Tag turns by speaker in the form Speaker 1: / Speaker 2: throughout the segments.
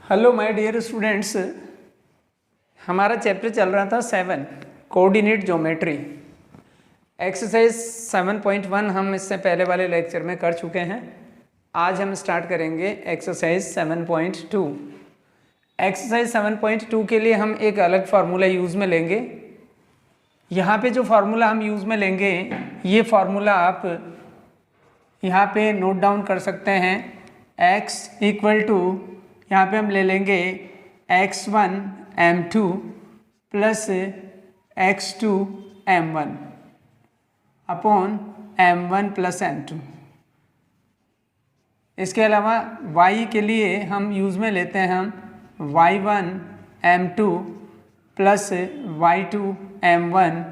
Speaker 1: Hello my dear students, हमारा chapter चल रहा था 7 कोऑर्डिनेट ज्योमेट्री। एक्सरसाइज 7.1 हम इससे पहले वाले लेक्चर में कर चुके हैं। आज हम स्टार्ट करेंगे एक्सरसाइज 7.2। एक्सरसाइज 7.2 के लिए हम एक अलग फार्मूला यूज़ में लेंगे। यहाँ पे जो फार्मूला हम यूज़ में लेंगे, ये फार्मूला आप यहाँ पे नोट डाउन कर सकते हैं। x इक्वल टू, यहाँ पे हम ले लेंगे x1 m2 plus x2 m1 upon m1 plus m2। इसके अलावा y के लिए हम यूज़ में लेते हैं हम y1 m2 plus y2 m1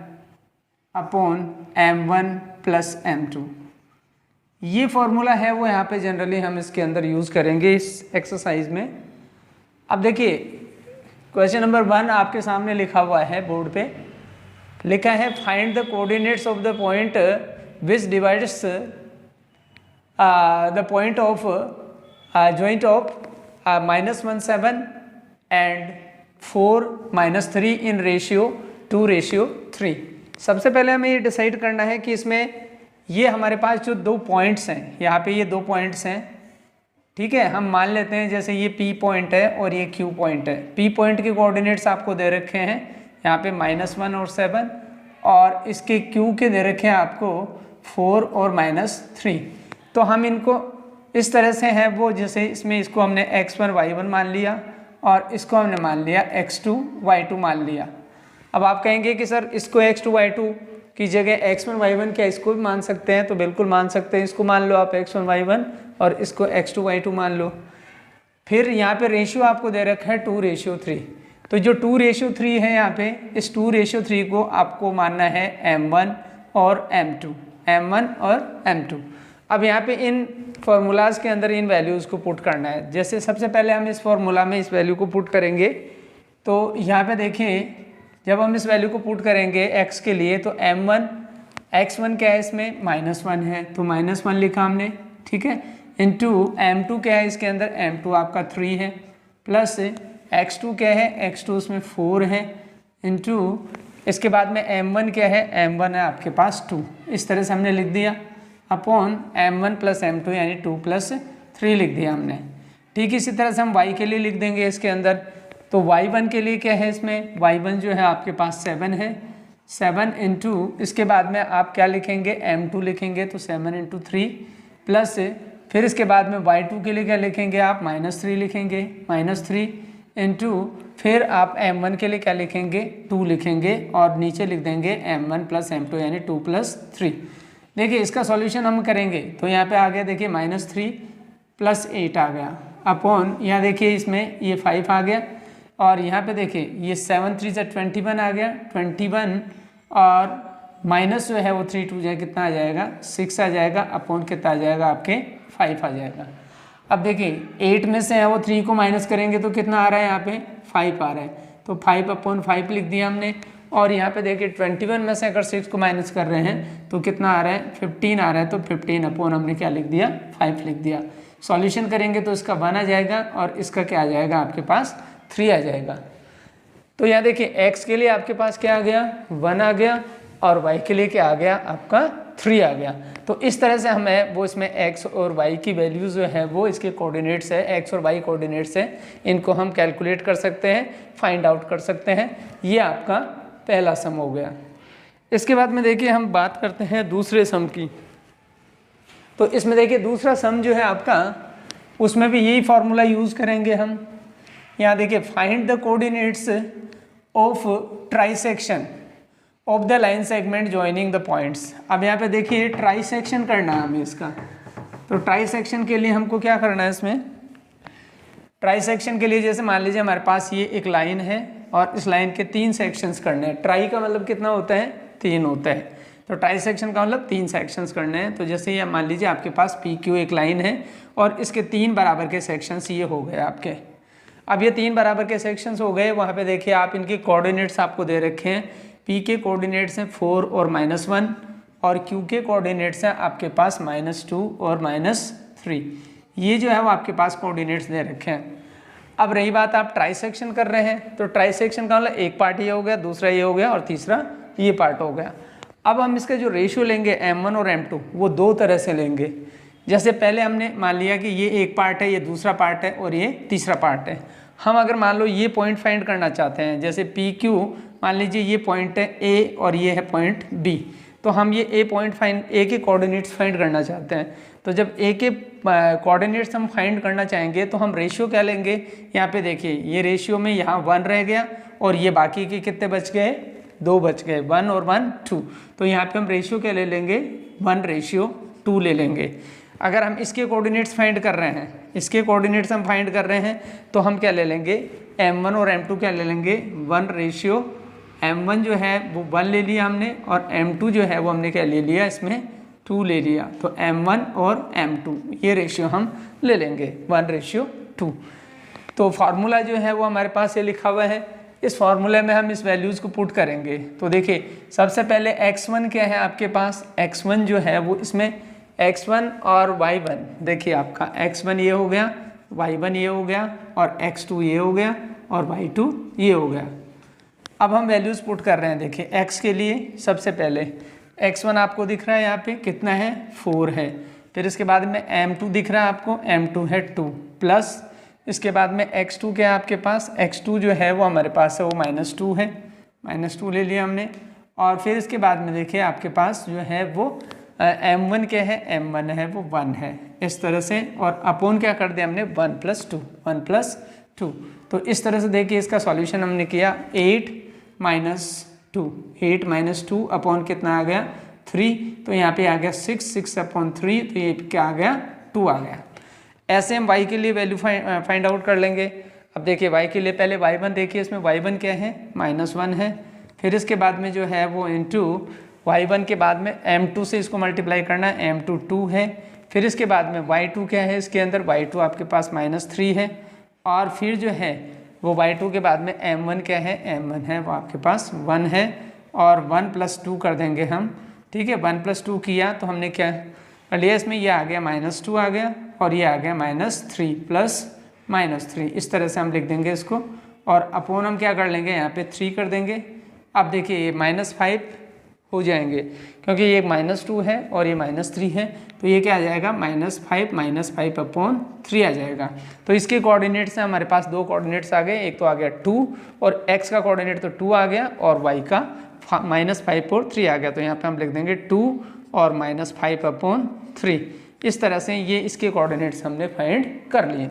Speaker 1: upon m1 plus m2। ये फॉर्मूला है वो यहाँ पे जनरली हम इसके अंदर यूज़ करेंगे इस एक्सरसाइज में। अब देखिए क्वेश्चन नंबर 1 आपके सामने लिखा हुआ है, बोर्ड पे लिखा है find the coordinates of the point which divides the point of joint of -1 7 and 4 -3 in ratio 2:3। सबसे पहले हमें ये डिसाइड करना है कि इसमें ये हमारे पास जो दो पॉइंट्स हैं, यहाँ पे ये दो पॉइंट्स हैं, ठीक है। हम मान लेते हैं जैसे ये P पॉइंट है और ये Q पॉइंट है। P पॉइंट के कोऑर्डिनेट्स आपको दे रखे हैं यहाँ पे -1 और 7, और इसके Q के दे रखे हैं आपको 4 और -3। तो हम इनको इस तरह से हैं वो, जैसे इसमें इसको हमने x1 y1 मान लिया और इसको हमने मान लिया x2 y2 मान लिया। अब आप कहेंगे कि सर इसको x2 y2 की जगह x1 y1 क्या इसको भी मान सकते हैं? तो बिल्कुल मान सकते हैं। इसको मान लो आप x1 y1 और इसको x2 y2 मान लो। फिर यहाँ पे रेशियो आपको दे रखा है 2:3। तो जो 2:3 है यहाँ पे, इस 2:3 को आपको मानना है m1 और m2। अब यहाँ पे इन फॉर्मूलाज के अंदर इन वैल्यूज़ को पुट करना है। जैसे सबसे पहले हम इस फॉर्मूला में इस वैल्यू को पुट करेंगे, तो यहाँ पे देखिए जब हम इस वैल्यू को पुट करेंगे x के लिए, तो x1 क्या है इसमें -1 है, तो -1 लिखा हमने, ठीक है। इनटू m2 क्या है इसके अंदर, m2 आपका 3 है, प्लस x2 क्या है, x2 उसमें 4 है, इनटू इसके बाद में m1 क्या है, m1 है आपके पास 2। इस तरह से हमने लिख दिया अपॉन m1 प्लस m2 यानी 2 + 3 लिख दिया हमने, ठीक। इसी तरह से हम y के लिए लिख देंगे इसके अंदर। तो y1 के लिए क्या है इसमें, y1 जो है आपके पास 7 है, 7 इंटू इसके बाद में आप क्या लिखेंगे, m2 लिखेंगे, तो 7 × 3 प्लस फिर इसके बाद में y2 के लिए क्या लिखेंगे आप, -3 लिखेंगे, -3 इंटू फिर आप m1 के लिए क्या लिखेंगे, 2 लिखेंगे, और नीचे लिख देंगे m1 प्लस m2 यानी 2 + 3। देखिए इसका सॉल्यूशन हम करेंगे तो यहाँ पे आ गया, देखिए -3 + 8 आ गया अपॉन, यहाँ देखिए इसमें ये 5 आ गया, और यहाँ पे देखिए ये 7 3 से 21 आ गया, 21, और माइनस जो है वो 3 2 जाए कितना आ जाएगा, 6 आ जाएगा, अपॉन कितना आ जाएगा आपके 5 आ जाएगा। अब देखिए 8 में से है वो 3 को माइनस करेंगे तो कितना आ रहा है, यहाँ पे 5 आ रहा है, तो 5/5 लिख दिया हमने। और यहाँ पे देखिए 21 में से अगर 6 को माइनस कर रहे हैं तो कितना आ रहा है, 15 आ रहा है, तो 15 अपॉन हमने क्या लिख दिया, 5 लिख दिया। सॉल्यूशन करेंगे तो इसका 1 आ जाएगा और इसका क्या आ जाएगा आपके पास 3 आ जाएगा। तो यहाँ देखिए x के लिए आपके पास क्या आ गया, 1 आ गया, और y के लिए क्या आ गया आपका 3 आ गया। तो इस तरह से हमें वो इसमें x और y की वैल्यूज़ जो है वो इसके कोऑर्डिनेट्स है, x और y कोऑर्डिनेट्स है, इनको हम कैलकुलेट कर सकते हैं, फाइंड आउट कर सकते हैं। ये आपका पहला सम हो गया। इसके बाद में देखिए हम बात करते हैं दूसरे सम की। तो इसमें देखिए दूसरा सम जो है आपका, उसमें भी यही फार्मूला यूज़ करेंगे हम। यहाँ देखिए find the coordinates of trisection of the line segment joining the points. अब यहाँ पे देखिए ट्राइसेक्शन करना है हमें इसका। तो ट्राइसेक्शन के लिए हमको क्या करना है इसमें, ट्राइसेक्शन के लिए जैसे मान लीजिए हमारे पास ये एक लाइन है और इस लाइन के 3 सेक्शंस करने हैं। ट्राई का मतलब कितना होता है, 3 होता है, तो ट्राइसेक्शन का मतलब 3 सेक्शंस करने हैं। तो जैसे ये मान लीजिए आपके पास PQ एक लाइन है और इसके 3 बराबर के सेक्शंस ये हो गए आपके। अब ये 3 बराबर के सेक्शंस हो गए, वहाँ पे देखिए आप इनके कोऑर्डिनेट्स आपको दे रखे हैं। P के कोऑर्डिनेट्स हैं 4 और -1, और Q के कोऑर्डिनेट्स हैं आपके पास -2 और -3। ये जो है वो आपके पास कोऑर्डिनेट्स दे रखे हैं। अब रही बात आप ट्राइसेक्शन कर रहे हैं, तो ट्राइसेक्शन का मतलब एक पार्ट ये हो गया, दूसरा ये हो गया और तीसरा ये पार्ट हो गया। अब हम इसका जो रेशियो लेंगे m1 और m2 वो दो तरह से लेंगे। जैसे पहले हमने मान लिया कि ये एक पार्ट है, ये दूसरा पार्ट है और ये तीसरा पार्ट है। हम अगर मान लो ये पॉइंट फाइंड करना चाहते हैं, जैसे PQ मान लीजिए ये पॉइंट है A और ये है पॉइंट B, तो हम ये A के कोऑर्डिनेट्स फाइंड करना चाहते हैं। तो जब A के कोऑर्डिनेट्स हम फाइंड करना चाहेंगे तो हम रेशियो क्या लेंगे, यहाँ पे देखिए ये रेशियो में यहाँ 1 रह गया और ये बाकी के कितने बच गए, 2 बच गए, 1 और 1 2। तो यहाँ पे हम रेशियो क्या ले लेंगे, 1:2 ले लेंगे। अगर हम इसके कोऑर्डिनेट्स फाइंड कर रहे हैं, इसके कोऑर्डिनेट्स हम फाइंड कर रहे हैं, तो हम क्या ले लेंगे, m1 और m2 क्या ले लेंगे, 1:m1 जो है वो 1 ले लिया हमने और m2 जो है वो हमने क्या ले लिया, इसमें 2 ले लिया। तो m1 और m2 ये रेशियो हम ले लेंगे 1:2। तो फार्मूला जो है वो हमारे पास ये लिखा हुआ है। इस फार्मूले में हम इस वैल्यूज़ को पुट करेंगे। तो देखिए सबसे पहले x1 क्या है आपके पास, x1 जो है वो इसमें x1 और y1, देखिए आपका x1 ये हो गया, y1 ये हो गया और x2 ये हो गया और y2 ये हो गया। अब हम वैल्यूज़ पुट कर रहे हैं। देखिए x के लिए सबसे पहले x1 आपको दिख रहा है यहाँ पे कितना है, 4 है। फिर इसके बाद में m2 दिख रहा है आपको, m2 है 2 प्लस इसके बाद में x2 क्या है आपके पास, x2 जो है वो हमारे पास है वो -2 है, -2 ले लिया हमने। और फिर इसके बाद में देखिए आपके पास जो है वो m1 क्या है, m1 है वो 1 है, इस तरह से। और अपॉन क्या कर दिया हमने, 1+2। तो इस तरह से देखिए इसका सॉल्यूशन हमने किया 8 - 2 अपॉन कितना आ गया, 3। तो यहाँ पे आ गया 6/3, तो ये क्या आ गया, 2 आ गया। ऐसे हम y के लिए वैल्यू फाइंड आउट कर लेंगे। अब देखिए y के लिए पहले y1 देखिए, इसमें y1 क्या है, -1 है। फिर इसके बाद में जो है वो इंटू y1 के बाद में m2 से इसको मल्टीप्लाई करना है, m2 2 है। फिर इसके बाद में y2 क्या है, इसके अंदर y2 आपके पास -3 है। और फिर जो है वो y2 के बाद में m1 क्या है, m1 है वो आपके पास 1 है। और 1+2 कर देंगे हम, ठीक है। 1+2 किया तो हमने क्या कर लिया, इसमें ये आ गया -2 आ गया और ये आ गया -3 प्लस -3, इस तरह से हम लिख देंगे इसको। और अपॉन हम क्या कर लेंगे, यहाँ पे 3 कर देंगे। अब देखिए ये -5 हो जाएंगे क्योंकि ये -2 है और ये -3 है, तो ये क्या आ जाएगा, -5 आ जाएगा। तो इसके कोऑर्डिनेट से हमारे पास दो कोऑर्डिनेट्स आ गए, एक तो आ गया 2 और x का कोऑर्डिनेट तो 2 आ गया और y का -5 और 3 आ गया। तो यहाँ पे हम लिख देंगे 2 और -5/3। इस तरह से ये इसके कोऑर्डिनेट्स हमने फाइंड कर लिए।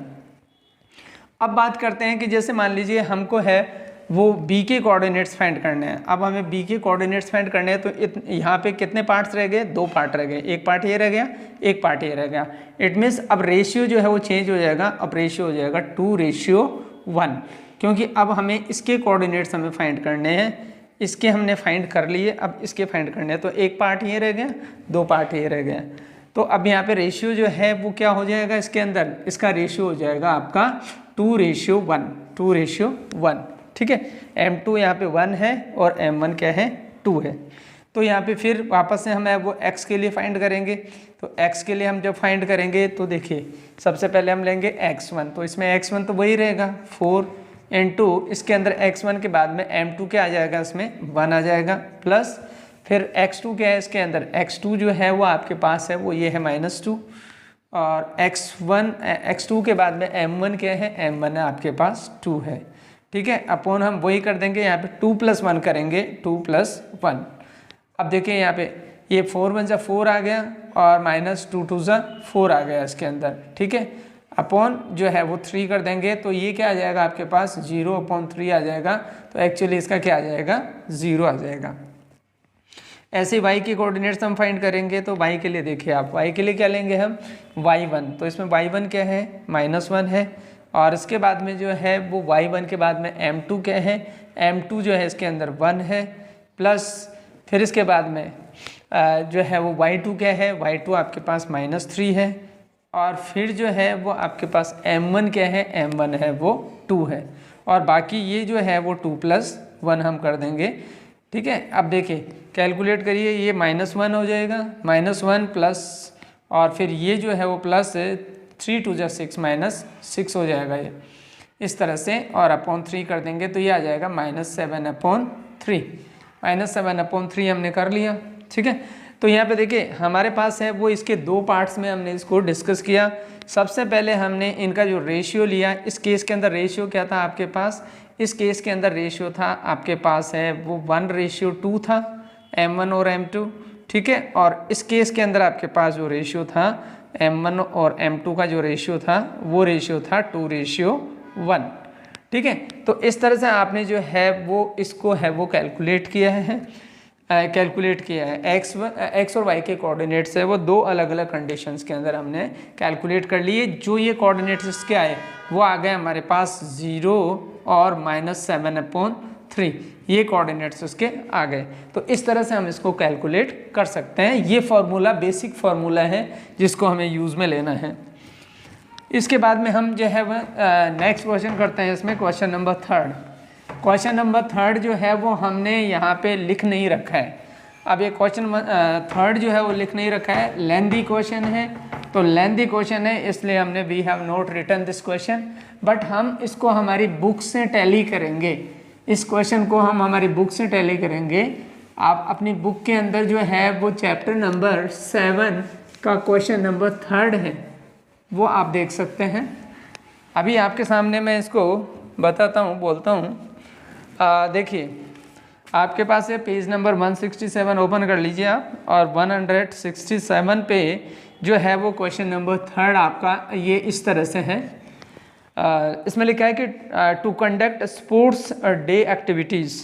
Speaker 1: अब बात करते हैं कि जैसे मान लीजिए हमको है वो b के कोऑर्डिनेट्स फाइंड करने हैं। अब हमें b के कोऑर्डिनेट्स फाइंड करने हैं, तो यहाँ पे कितने पार्ट्स रह गए, 2 पार्ट रह गए, एक पार्ट ये रह गया, एक पार्ट ये रह गया। इट मीन्स अब रेशियो जो है वो चेंज हो जाएगा, अब रेशियो हो जाएगा 2:1, क्योंकि अब हमें इसके कोऑर्डिनेट्स हमें फाइंड करने हैं। इसके हमने फाइंड कर लिए, अब इसके फाइंड करने हैं। तो एक पार्ट ये रह गया, 2 पार्ट ये रह गया। तो अब यहाँ पे रेशियो जो है वो क्या हो जाएगा, इसके अंदर इसका रेशियो हो जाएगा आपका 2:1, ठीक है। m2 यहाँ पे 1 है और m1 क्या है, 2 है। तो यहाँ पे फिर वापस से हमें वो x के लिए फाइंड करेंगे। तो x के लिए हम जब फाइंड करेंगे तो देखिए सबसे पहले हम लेंगे x1, तो इसमें x1 तो वही रहेगा 4 × इसके अंदर x1 के बाद में m2 क्या आ जाएगा, इसमें 1 आ जाएगा, प्लस फिर x2 क्या है, इसके अंदर x2 जो है वो आपके पास है वो ये है -2 और x2 के बाद में m1 क्या है, m1 है आपके पास 2 है, ठीक है। अपॉन हम वही कर देंगे, यहाँ पे 2 + 1 करेंगे, 2 + 1। अब देखिए यहाँ पे ये 4 × 1 = 4 आ गया और -2 × 2 = 4 आ गया इसके अंदर, ठीक है। अपॉन जो है वो 3 कर देंगे, तो ये क्या आ जाएगा आपके पास 0/3 आ जाएगा। तो एक्चुअली इसका क्या आ जाएगा, 0 आ जाएगा। ऐसे y के कोऑर्डिनेट्स हम फाइंड करेंगे। तो y के लिए देखिए आप, y के लिए क्या लेंगे हम, y1, तो इसमें y1 क्या है, -1 है। और इसके बाद में जो है वो y1 के बाद में m2 क्या है, m2 जो है इसके अंदर 1 है, प्लस फिर इसके बाद में जो है वो y2 क्या है, y2 आपके पास -3 है। और फिर जो है वो आपके पास m1 क्या है, m1 है वो 2 है। और बाकी ये जो है वो 2 + 1 हम कर देंगे, ठीक है। अब देखिए कैलकुलेट करिए, ये -1 हो जाएगा, -1 प्लस और फिर ये जो है वो प्लस 3 × 2 = 6 -6 हो जाएगा ये। इस तरह से, और अपॉन 3 कर देंगे तो ये आ जाएगा -7/3। -7/3 हमने कर लिया, ठीक है। तो यहाँ पे देखिए हमारे पास है वो इसके दो पार्ट्स में हमने इसको डिस्कस किया। सबसे पहले हमने इनका जो रेशियो लिया, इस केस के अंदर रेशियो क्या था आपके पास, इस केस के अंदर रेशियो था आपके पास है वो 1:2 था, M1 और M2, ठीक है। और इस केस के अंदर आपके पास जो रेशियो था M1 और M2 का जो रेशियो था वो रेशियो था 2:1, ठीक है। तो इस तरह से आपने जो है वो इसको है वो कैलकुलेट किया है, एक्स और वाई के कोऑर्डिनेट्स है वो दो अलग अलग कंडीशंस के अंदर हमने कैलकुलेट कर लिए। जो ये कोऑर्डिनेट्स इसके आए वो आ गए हमारे पास 0 और -7/3, ये कोऑर्डिनेट्स उसके आ गए। तो इस तरह से हम इसको कैलकुलेट कर सकते हैं। ये फार्मूला बेसिक फार्मूला है जिसको हमें यूज़ में लेना है। इसके बाद में हम जो है वह नेक्स्ट क्वेश्चन करते हैं। इसमें क्वेश्चन नंबर 3 जो है वो हमने यहाँ पे लिख नहीं रखा है। अब ये क्वेश्चन 3 जो है वो लिख नहीं रखा है, लेंदी क्वेश्चन है। तो लेंदी क्वेश्चन है इसलिए हमने we have not written this question, but हम इसको हमारी बुक से टैली करेंगे। इस क्वेश्चन को हम हमारी बुक से टैली करेंगे। आप अपनी बुक के अंदर जो है वो चैप्टर नंबर 7 का क्वेश्चन नंबर 3 है वो आप देख सकते हैं। अभी आपके सामने मैं इसको बताता हूँ, बोलता हूँ। देखिए आपके पास है पेज नंबर 167 ओपन कर लीजिए आप, और 167 पे जो है वो क्वेश्चन नंबर 3 आपका ये इस तरह से है। इसमें लिखा है कि to conduct sports day activities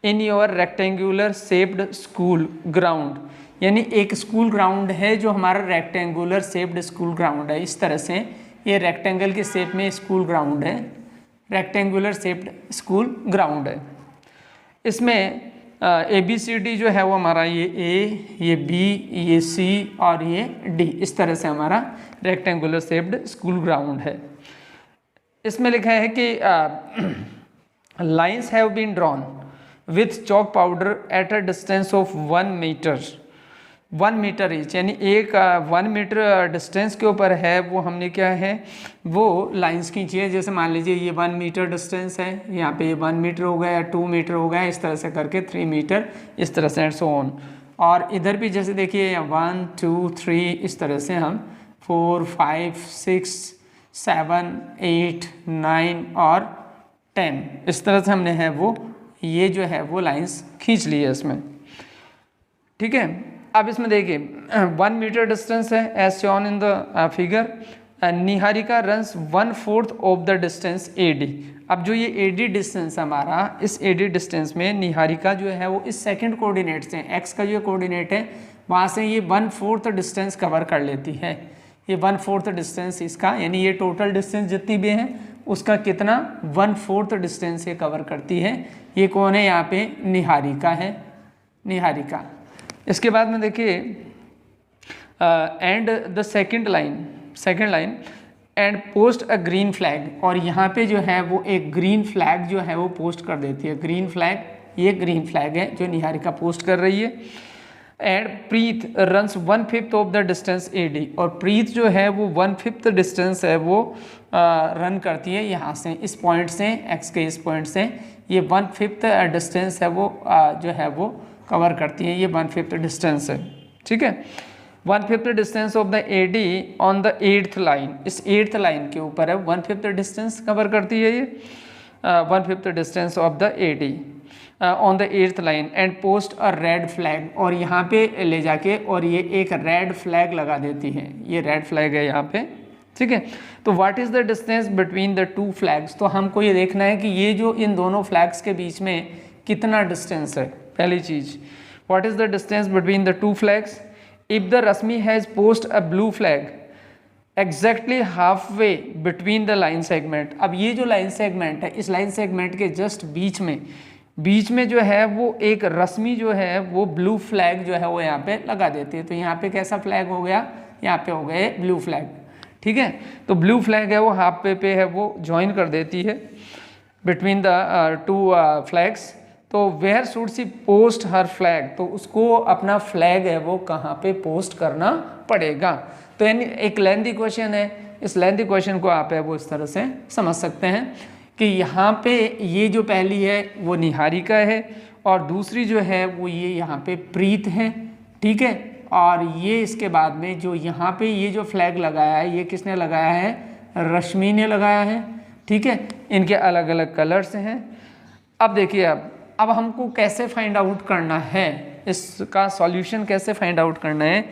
Speaker 1: in your rectangular shaped school ground, यानी एक स्कूल ग्राउंड है जो हमारा रेक्टेंगुलर शेप्ड स्कूल ग्राउंड है। इस तरह से ये रेक्टेंगल के शेप में स्कूल ग्राउंड है, रेक्टेंगुलर शेप्ड स्कूल ग्राउंड है। इसमें ABCD जो है वो हमारा ये A, ये B, ये C और ये D, इस तरह से हमारा रेक्टेंगुलर शेप्ड स्कूल ग्राउंड है। इसमें लिखा है कि lines have been drawn with chalk powder at a distance of 1 metre each, यानी एक 1 मीटर डिस्टेंस के ऊपर है वो हमने क्या है वो लाइंस खींची है। जैसे मान लीजिए ये 1 मीटर डिस्टेंस है, यहाँ पे ये 1 मीटर हो गया, 2 मीटर हो गया, इस तरह से करके 3 मीटर, इस तरह से एंड सो ऑन। और इधर भी जैसे देखिए 1 2 3 इस तरह से हम 4 5 6 7 8 9 और 10 इस तरह से हमने है वो ये जो है वो लाइंस खींच ली है इसमें, ठीक है। अब इसमें देखिए 1 मीटर डिस्टेंस है as shown in the figure. Niharika runs 1/4 of the distance AD। अब जो ये AD डिस्टेंस हमारा, इस AD डिस्टेंस में निहारिका जो है वो इस सेकंड कोऑर्डिनेट से, x का जो कोऑर्डिनेट है वहाँ से ये 1/4 डिस्टेंस कवर कर लेती है। ये 1/4 डिस्टेंस इसका, यानी ये टोटल डिस्टेंस जितनी भी है उसका कितना 1/4 डिस्टेंस ये कवर करती है। ये कौन है यहाँ पे, निहारिका है, निहारिका। इसके बाद में देखिए and the second line and post a green flag, और यहाँ पे जो है वो एक ग्रीन फ्लैग जो है वो पोस्ट कर देती है। ग्रीन फ्लैग, ये ग्रीन फ्लैग है जो निहारिका पोस्ट कर रही है। And Preet runs 1/5 of the distance AD, और प्रीत जो है वो 1/5 डिस्टेंस है वो रन करती है यहाँ से, इस पॉइंट से, x के इस पॉइंट से ये 1/5 डिस्टेंस है वो जो है वो कवर करती है। ये 1/5 डिस्टेंस है, ठीक है। 1/5 distance of the AD on the 8th line, इस 8th लाइन के ऊपर है 1/5 डिस्टेंस कवर करती है ये 1/5 distance of the AD on the 8th line and post a red flag, और यहाँ पे ले जाके और ये एक रेड फ्लैग लगा देती है। ये रेड फ्लैग है यहाँ पे, ठीक है। तो what is the distance between the 2 flags, तो हमको ये देखना है कि ये जो इन दोनों फ्लैग्स के बीच में कितना डिस्टेंस है। पहली चीज, what is the distance between the 2 flags. If the Rashmi has post a blue flag exactly half way between the line segment. अब ये जो लाइन सेगमेंट है, इस लाइन सेगमेंट के जस्ट बीच में जो है वो एक रश्मि जो है वो ब्लू फ्लैग जो है वो यहाँ पे लगा देती है। तो यहाँ पे कैसा फ्लैग हो गया, यहाँ पे हो गए ब्लू फ्लैग, ठीक है। तो ब्लू फ्लैग है वो हाफ वे पे है वो ज्वाइन कर देती है बिटवीन द 2 फ्लैग्स। तो where should she post her flag, तो उसको अपना फ्लैग है वो कहाँ पे पोस्ट करना पड़ेगा। तो यानी एक लेंथी क्वेश्चन है, इस लेंथी क्वेश्चन को आप है वो इस तरह से समझ सकते हैं कि यहाँ पे ये जो पहली है वो निहारिका है और दूसरी जो है वो ये यहाँ पे प्रीत है, ठीक है। और ये इसके बाद में जो यहाँ पे ये जो फ्लैग लगाया है ये किसने लगाया है, रश्मि ने लगाया है, ठीक है। इनके अलग अलग कलर्स हैं। अब देखिए अब हमको कैसे फाइंड आउट करना है, इसका सॉल्यूशन कैसे फाइंड आउट करना है।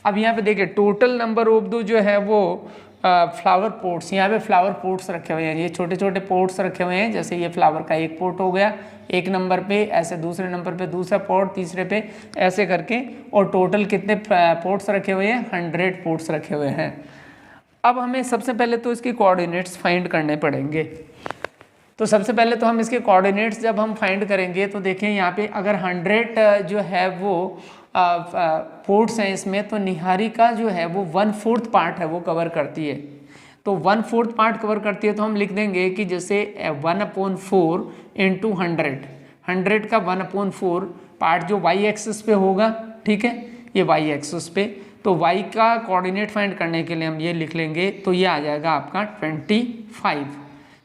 Speaker 1: अब यहाँ पे देखिए टोटल नंबर ऑफ दो जो है वो फ्लावर पोट्स, यहाँ पे फ्लावर पोट्स रखे हुए हैं, ये छोटे छोटे पोट्स रखे हुए हैं। जैसे ये फ्लावर का एक पोट हो गया एक नंबर पे, ऐसे दूसरे नंबर पे दूसरा पोट, तीसरे पे ऐसे करके, और टोटल कितने पोट्स रखे हुए हैं, 100 पोट्स रखे हुए हैं। अब हमें सबसे पहले तो इसके कोऑर्डिनेट्स फाइंड करने पड़ेंगे। तो सबसे पहले तो हम इसके कोऑर्डिनेट्स जब हम फाइंड करेंगे तो देखें यहाँ पे अगर 100 जो है वो पोर्ट्स हैं इसमें, तो निहारिका जो है वो 1/4 पार्ट है वो कवर करती है। तो 1/4 पार्ट कवर करती है तो हम लिख देंगे कि जैसे 1/4 इंटू 100 का 1/4 पार्ट जो वाई एक्सिस पे होगा, ठीक है, ये वाई एक्सिस पे। तो वाई का कोऑर्डिनेट फाइंड करने के लिए हम ये लिख लेंगे, तो ये आ जाएगा आपका 25।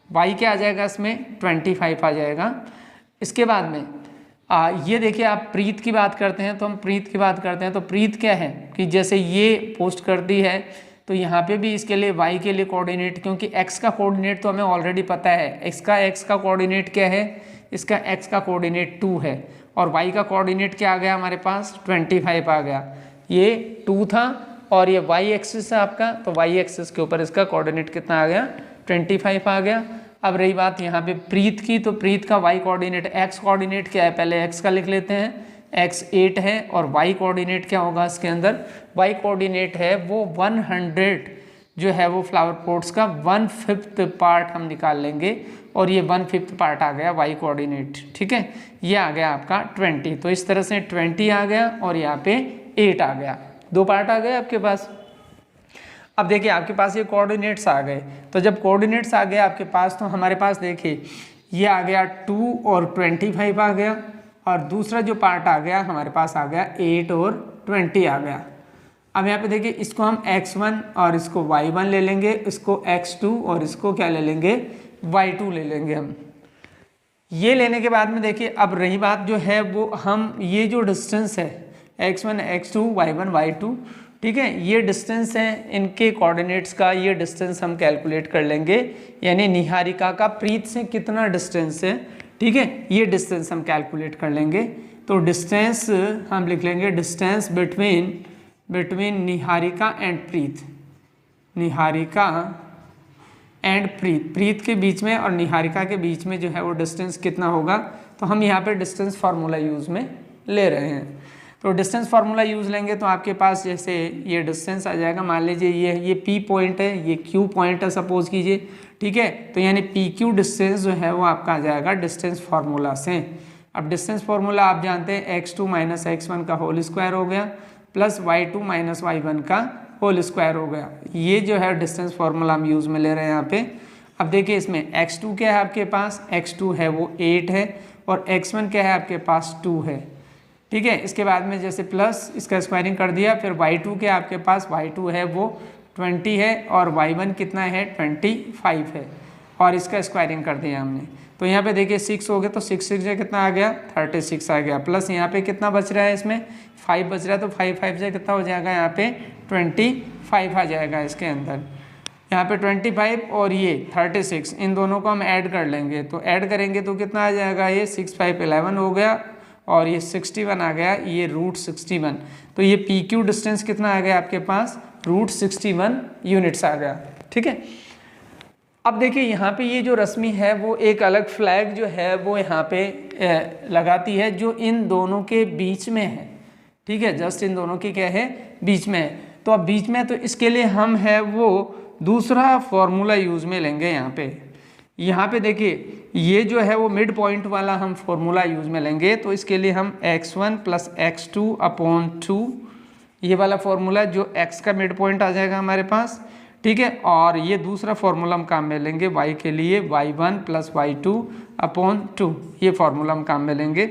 Speaker 1: वाई क्या आ जाएगा इसमें, 25 आ जाएगा। इसके बाद में ये देखिए आप प्रीत की बात करते हैं, तो हम प्रीत की बात करते हैं तो प्रीत क्या है कि जैसे ये पोस्ट कर दी है तो यहाँ पे भी इसके लिए y के लिए कोऑर्डिनेट, क्योंकि x का कोऑर्डिनेट तो हमें ऑलरेडी पता है, x का कोऑर्डिनेट क्या है, इसका x का कोऑर्डिनेट 2 है और y का कोऑर्डिनेट क्या आ गया हमारे पास, 25 आ गया। ये 2 था और ये y एक्सिस है आपका, तो y एक्सिस के ऊपर इसका कोऑर्डिनेट कितना आ गया, 25 आ गया। अब रही बात यहाँ पे प्रीत की, तो प्रीत का y कोऑर्डिनेट, x कोऑर्डिनेट क्या है, पहले x का लिख लेते हैं, x 8 है और y कोऑर्डिनेट क्या होगा इसके अंदर, y कोऑर्डिनेट है वो 100 जो है वो फ्लावर पोट्स का 1/5 पार्ट हम निकाल लेंगे और ये 1/5 पार्ट आ गया y कोऑर्डिनेट, ठीक है। ये आ गया आपका 20, तो इस तरह से 20 आ गया और यहाँ पे 8 आ गया, 2 पार्ट आ गए आपके पास। अब देखिए आपके पास ये कोऑर्डिनेट्स आ गए, तो जब कोऑर्डिनेट्स आ गए आपके पास तो हमारे पास देखिए ये आ गया 2 और 25 आ गया और दूसरा जो पार्ट आ गया हमारे पास आ गया 8 और 20 आ गया। अब यहाँ पे देखिए इसको हम x1 और इसको y1 ले लेंगे, इसको x2 और इसको क्या ले लेंगे, y2 ले लेंगे हम। ये लेने के बाद में देखिए अब रही बात जो है वो हम ये जो डिस्टेंस है x1 x2 y1 y2, ठीक है, ये डिस्टेंस है इनके कोऑर्डिनेट्स का, ये डिस्टेंस हम कैलकुलेट कर लेंगे, यानी निहारिका का प्रीत से कितना डिस्टेंस है, ठीक है, ये डिस्टेंस हम कैलकुलेट कर लेंगे। तो डिस्टेंस हम लिख लेंगे, distance between Niharika and Preet, Niharika and Preet, Preet के बीच में और निहारिका के बीच में जो है वो डिस्टेंस कितना होगा, तो हम यहाँ पे डिस्टेंस फार्मूला यूज़ में ले रहे हैं। तो डिस्टेंस फार्मूला यूज़ लेंगे तो आपके पास जैसे ये डिस्टेंस आ जाएगा, मान लीजिए ये P पॉइंट है, ये Q पॉइंट है सपोज कीजिए, ठीक है। तो यानी PQ डिस्टेंस जो है वो आपका आ जाएगा डिस्टेंस फार्मूला से। अब डिस्टेंस फार्मूला आप जानते हैं x2 माइनस x1 का होल स्क्वायर हो गया प्लस y2 माइनस y1 का होल स्क्वायर हो गया। ये जो है डिस्टेंस फार्मूला हम यूज़ में ले रहे हैं यहाँ पे। अब देखिए इसमें x2 क्या है आपके पास, x2 है वो 8 है और x1 क्या है आपके पास 2 है, ठीक है। इसके बाद में जैसे प्लस इसका स्क्वायरिंग कर दिया, फिर y2 के आपके पास y2 है वो 20 है और y1 कितना है 25 है और इसका स्क्वायरिंग कर दिया हमने। तो यहाँ पे देखिए 6 हो गया, तो 6 से कितना आ गया 36 आ गया, प्लस यहाँ पे कितना बच रहा है इसमें 5 बच रहा है, तो 5 से कितना हो जाएगा यहाँ पे 25 आ जाएगा इसके अंदर। यहाँ पे 25 और ये 36 इन दोनों को हम ऐड कर लेंगे, तो ऐड करेंगे तो कितना आ जाएगा, ये 6 5 11 हो गया और ये 61 आ गया, ये √61। तो ये PQ डिस्टेंस कितना आ गया आपके पास, √61 यूनिट्स आ गया, ठीक है। अब देखिए यहाँ पे ये जो रश्मि है वो एक अलग फ्लैग जो है वो यहाँ पे लगाती है जो इन दोनों के बीच में है, ठीक है, जस्ट इन दोनों के क्या है बीच में है। तो अब बीच में, तो इसके लिए हम है वो दूसरा फॉर्मूला यूज़ में लेंगे यहाँ पे देखिए ये जो है वो मिड पॉइंट वाला हम फॉर्मूला यूज़ में लेंगे। तो इसके लिए हम x1 प्लस x2/2 ये वाला फॉर्मूला जो x का मिड पॉइंट आ जाएगा हमारे पास, ठीक है। और ये दूसरा फॉर्मूला हम काम में लेंगे y के लिए y1 प्लस y2/2 ये फॉर्मूला हम काम में लेंगे।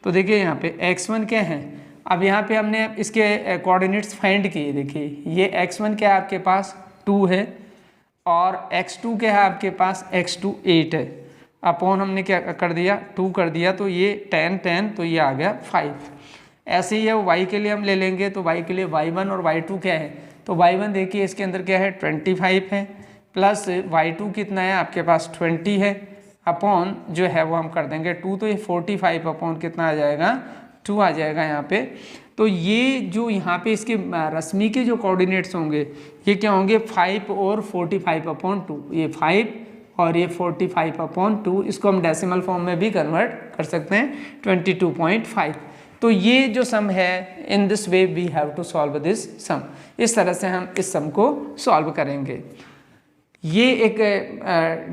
Speaker 1: तो देखिए यहाँ पे x1 क्या है, अब यहाँ पे हमने इसके कोऑर्डिनेट्स फाइंड किए। देखिए ये x1 क्या है आपके पास 2 है और x2 क्या है आपके पास, x2 8 है, अपॉन हमने क्या कर दिया 2 कर दिया, तो ये 10 तो ये आ गया 5। ऐसे ही है y के लिए हम ले लेंगे, तो y के लिए y1 और y2 क्या है, तो y1 देखिए इसके अंदर क्या है 25 है, प्लस y2 कितना है आपके पास 20 है, अपॉन जो है वो हम कर देंगे 2, तो ये 45 अपॉन कितना आ जाएगा 2 आ जाएगा यहाँ पे। तो ये जो यहाँ पे इसके रश्मि के जो कोऑर्डिनेट्स होंगे ये क्या होंगे 5 और 45 अपॉन 2, ये 5 और ये 45 अपॉन 2, इसको हम डेसिमल फॉर्म में भी कन्वर्ट कर सकते हैं 22.5। तो ये जो सम है in this way we have to solve this sum, इस तरह से हम इस सम को सॉल्व करेंगे। ये एक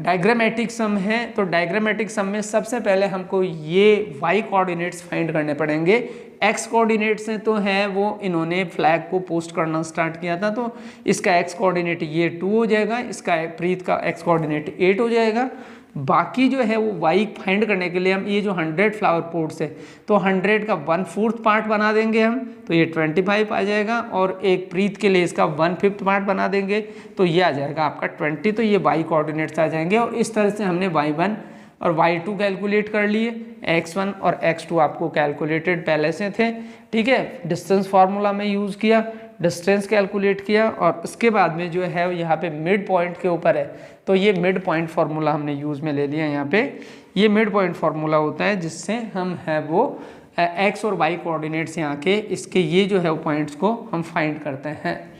Speaker 1: डायग्रामेटिक सम है, तो डायग्रामेटिक सम में सबसे पहले हमको ये y कोऑर्डिनेट्स फाइंड करने पड़ेंगे। x कोऑर्डिनेट्स हैं तो है वो इन्होंने फ्लैग को पोस्ट करना स्टार्ट किया था, तो इसका x कोऑर्डिनेट ये 2 हो जाएगा, इसका प्रीत का x कोऑर्डिनेट 8 हो जाएगा। बाकी जो है वो y फाइंड करने के लिए हम ये जो 100 फ्लावर पोट्स है तो 100 का 1/4 पार्ट बना देंगे हम, तो ये 25 आ जाएगा, और एक प्रीत के लिए इसका 1/5 पार्ट बना देंगे तो ये आ जाएगा आपका 20। तो ये y कोऑर्डिनेट्स आ जाएंगे, और इस तरह से हमने y1 और y2 कैलकुलेट कर लिए, x1 और x2 आपको कैलकुलेटेड पहले से थे, ठीक है। डिस्टेंस फार्मूला में यूज़ किया, डिस्टेंस कैलकुलेट किया, और उसके बाद में जो है यहाँ पे मिड पॉइंट के ऊपर है, तो ये मिड पॉइंट फार्मूला हमने यूज़ में ले लिया यहाँ पे। ये मिड पॉइंट फार्मूला होता है जिससे हम है वो x और y कोऑर्डिनेट्स यहाँ के इसके ये जो है वो पॉइंट्स को हम फाइंड करते हैं।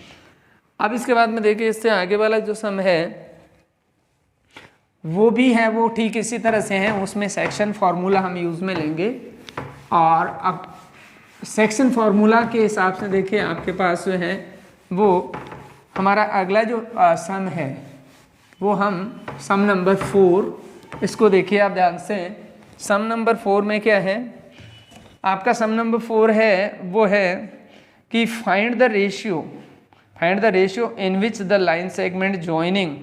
Speaker 1: अब इसके बाद में देखिए इससे आगे वाला जो सम है वो भी है वो ठीक इसी तरह से है, उसमें सेक्शन फार्मूला हम यूज़ में लेंगे, और अब सेक्शन फार्मूला के हिसाब से देखिए आपके पास जो है वो हमारा अगला जो सम है वो हम सम नंबर 4, इसको देखिए आप ध्यान से। सम नंबर 4 में क्या है आपका, सम नंबर 4 है वो है कि find the ratio in which the line segment joining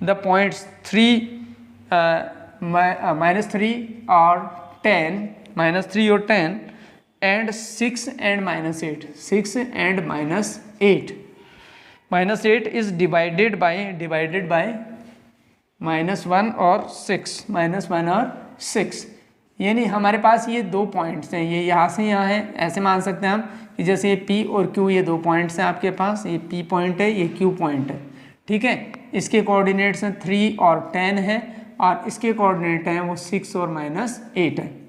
Speaker 1: the points 3 -3 और 10 and 6 and -8, 6 and -8 is divided by -1 और 6, यानी हमारे पास ये 2 पॉइंट्स हैं, ये यहाँ से यहाँ है, ऐसे मान सकते हैं हम कि जैसे ये P और Q ये 2 पॉइंट्स हैं आपके पास, ये P पॉइंट है, ये Q पॉइंट है, ठीक है। इसके कोऑर्डिनेट्स हैं 3 और 10 है, और इसके कोऑर्डिनेट हैं वो 6 और -8 है।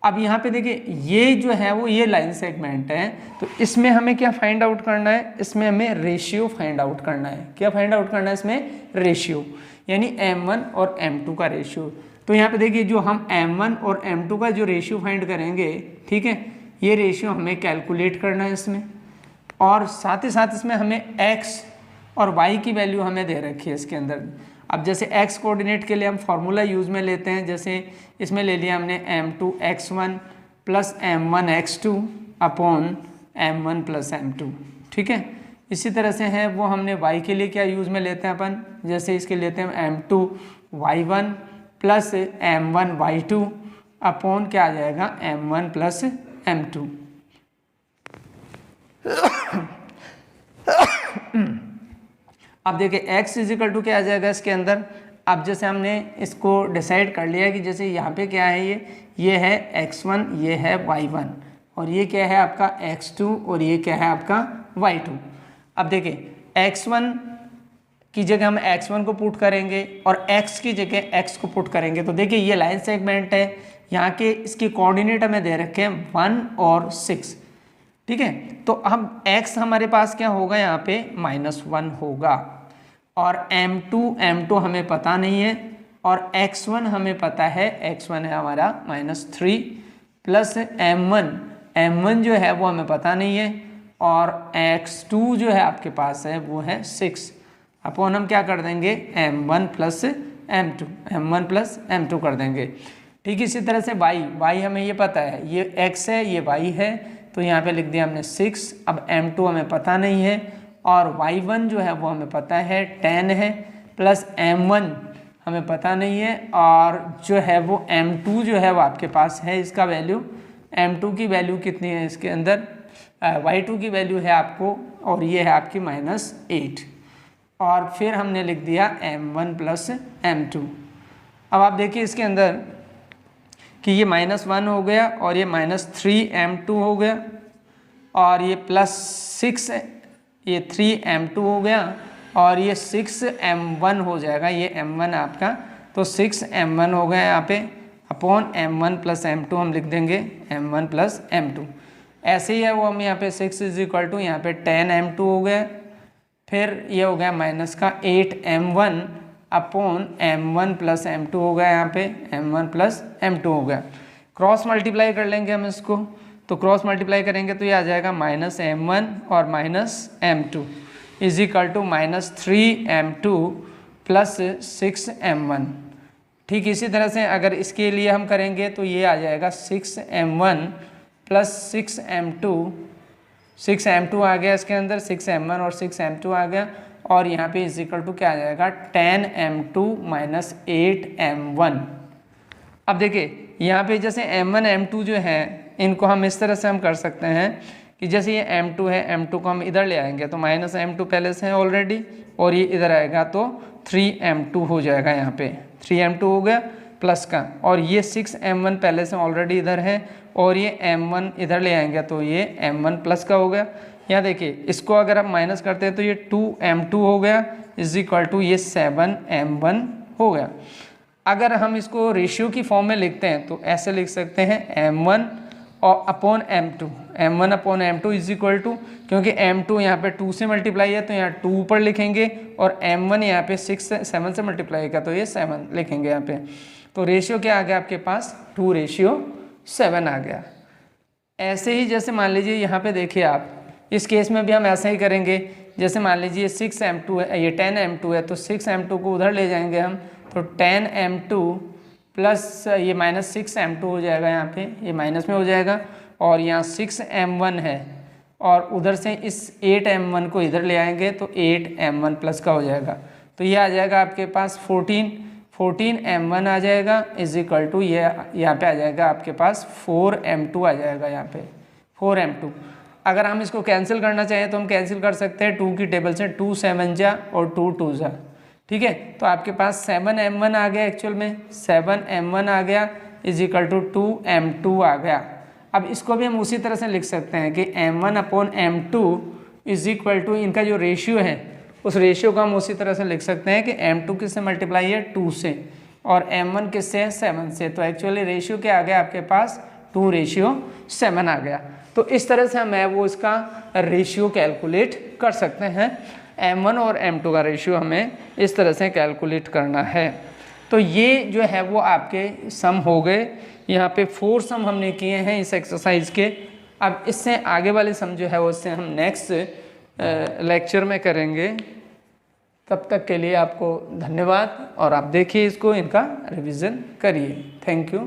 Speaker 1: अब यहाँ पे देखिए ये जो है वो ये लाइन सेगमेंट है, तो इसमें हमें क्या फाइंड आउट करना है, इसमें हमें रेशियो फाइंड आउट करना है। क्या फाइंड आउट करना है इसमें, रेशियो, यानी m1 और m2 का रेशियो। तो यहाँ पे देखिए जो हम m1 और m2 का जो रेशियो फाइंड करेंगे, ठीक है, ये रेशियो हमें कैलकुलेट करना है इसमें, और साथ ही साथ इसमें हमें x और y की वैल्यू हमें दे रखी है इसके अंदर। अब जैसे x कोऑर्डिनेट के लिए हम फार्मूला यूज़ में लेते हैं, जैसे इसमें ले लिया हमने m2x1 plus m1x2 upon m1 plus m2, ठीक है। इसी तरह से है वो हमने y के लिए क्या यूज़ में लेते हैं अपन, जैसे इसके लेते हैं m2y1 प्लस m1y2 अपॉन क्या आ जाएगा m1 प्लस m2। अब देखिए x इजिकल टू क्या आ जाएगा इसके अंदर। अब जैसे हमने इसको डिसाइड कर लिया कि जैसे यहाँ पे क्या है, ये है x1, ये है y1, और ये क्या है आपका x2, और ये क्या है आपका y2। अब देखिए x1 की जगह हम x1 को पुट करेंगे और x की जगह x को पुट करेंगे, तो देखिए ये लाइन सेगमेंट है, यहाँ के इसके कोऑर्डिनेट हमें दे रखे हैं 1 और 6, ठीक है। तो अब x हमारे पास क्या होगा यहाँ पे -1 होगा, और m2 हमें पता नहीं है, और x1 हमें पता है, x1 है हमारा -3 प्लस m1 जो है वो हमें पता नहीं है, और x2 जो है आपके पास है वो है 6 अपॉन हम क्या कर देंगे m1 प्लस m2 कर देंगे, ठीक। इसी तरह से y हमें ये पता है, ये x है, ये y है, तो यहाँ पे लिख दिया हमने 6। अब m2 हमें पता नहीं है, और y1 जो है वो हमें पता है 10 है, प्लस m1 हमें पता नहीं है, और जो है वो m2 जो है वो आपके पास है, इसका वैल्यू m2 की वैल्यू कितनी है इसके अंदर, y2 की वैल्यू है आपको, और ये है आपकी -8। और फिर हमने लिख दिया m1 प्लस m2। अब आप देखिए इसके अंदर कि ये -1 हो गया और ये -3m2 हो गया और ये +6 ये 3m2 हो गया और ये 6m1 हो जाएगा, ये m1 आपका, तो 6m1 हो गया यहाँ पे अपॉन m1 प्लस m2 हम लिख देंगे m1 प्लस m2। ऐसे ही है वो हम यहाँ पे 6 = यहाँ पे 10m2 हो गया, फिर ये हो गया माइनस का 8m1 upon m1 plus m2 हो गया, यहाँ पे m1 प्लस m2 हो गया। क्रॉस मल्टीप्लाई कर लेंगे हम इसको, तो क्रॉस मल्टीप्लाई करेंगे तो ये आ जाएगा -m1 और -m2 = -3m2 प्लस 6m1। ठीक इसी तरह से अगर इसके लिए हम करेंगे तो ये आ जाएगा 6m1 प्लस 6m2, 6m2 आ गया इसके अंदर, 6m1 और 6m2 आ गया और यहाँ पे = क्या आ जाएगा 10m2 माइनस 8m1। अब देखिए यहाँ पे जैसे m1 m2 जो है इनको हम इस तरह से हम कर सकते हैं कि जैसे ये m2 है, m2 को हम इधर ले आएंगे तो -m2 पहले से है ऑलरेडी और ये इधर आएगा तो 3m2 हो जाएगा, यहाँ पे 3m2 हो गया प्लस का, और ये 6m1 पहले से ऑलरेडी इधर है और ये m1 इधर ले आएंगे तो ये m1 प्लस का हो गया। यहाँ देखिए इसको अगर आप माइनस करते हैं तो ये 2m2 हो गया = ये 7m1 हो गया। अगर हम इसको रेशियो की फॉर्म में लिखते हैं तो ऐसे लिख सकते हैं m1 और upon m2, m1 upon m2 = क्योंकि m2 यहाँ पे 2 से मल्टीप्लाई है तो यहाँ 2 ऊपर लिखेंगे और m1 यहाँ पे 7 से मल्टीप्लाई का तो ये 7 लिखेंगे यहाँ पे। तो रेशियो क्या आ गया आपके पास 2:7 आ गया। ऐसे ही जैसे मान लीजिए यहाँ पे देखिए आप, इस केस में भी हम ऐसा ही करेंगे। जैसे मान लीजिए 6m2 है, ये 10m2 है तो 6m2 को उधर ले जाएंगे हम तो 10m2 प्लस ये -6m2 हो जाएगा, यहाँ पे ये माइनस में हो जाएगा और यहाँ 6m1 है और उधर से इस 8m1 को इधर ले आएंगे तो 8m1 प्लस का हो जाएगा। तो ये आ जाएगा आपके पास 14m1 आ जाएगा = ये यहाँ पे आ जाएगा आपके पास 4m2 आ जाएगा, यहाँ पे 4m2। अगर हम इसको कैंसिल करना चाहें तो हम कैंसिल कर सकते हैं 2 की टेबल से, 2 7 जा और 2 2 जा, ठीक है। तो आपके पास 7m1 आ गया, एक्चुअल में 7m1 आ गया = 2m2 आ गया। अब इसको भी हम उसी तरह से लिख सकते हैं कि m1 अपॉन m2 = इनका जो रेशियो है उस रेशियो को हम उसी तरह से लिख सकते हैं कि m2 किससे मल्टीप्लाई है 2 से और m1 किससे है 7 से। तो एक्चुअली रेशियो क्या आ गया आपके पास 2:7 आ गया। तो इस तरह से हमें वो इसका रेशियो कैलकुलेट कर सकते हैं। m1 और m2 का रेशियो हमें इस तरह से कैलकुलेट करना है। तो ये जो है वो आपके सम हो गए। यहाँ पे 4 सम हमने किए हैं इस एक्सरसाइज के। अब इससे आगे वाले सम जो है वो इससे हम नेक्स्ट लेक्चर में करेंगे। तब तक के लिए आपको धन्यवाद और आप देखिए इसको, इनका रिवीजन करिए। Thank you.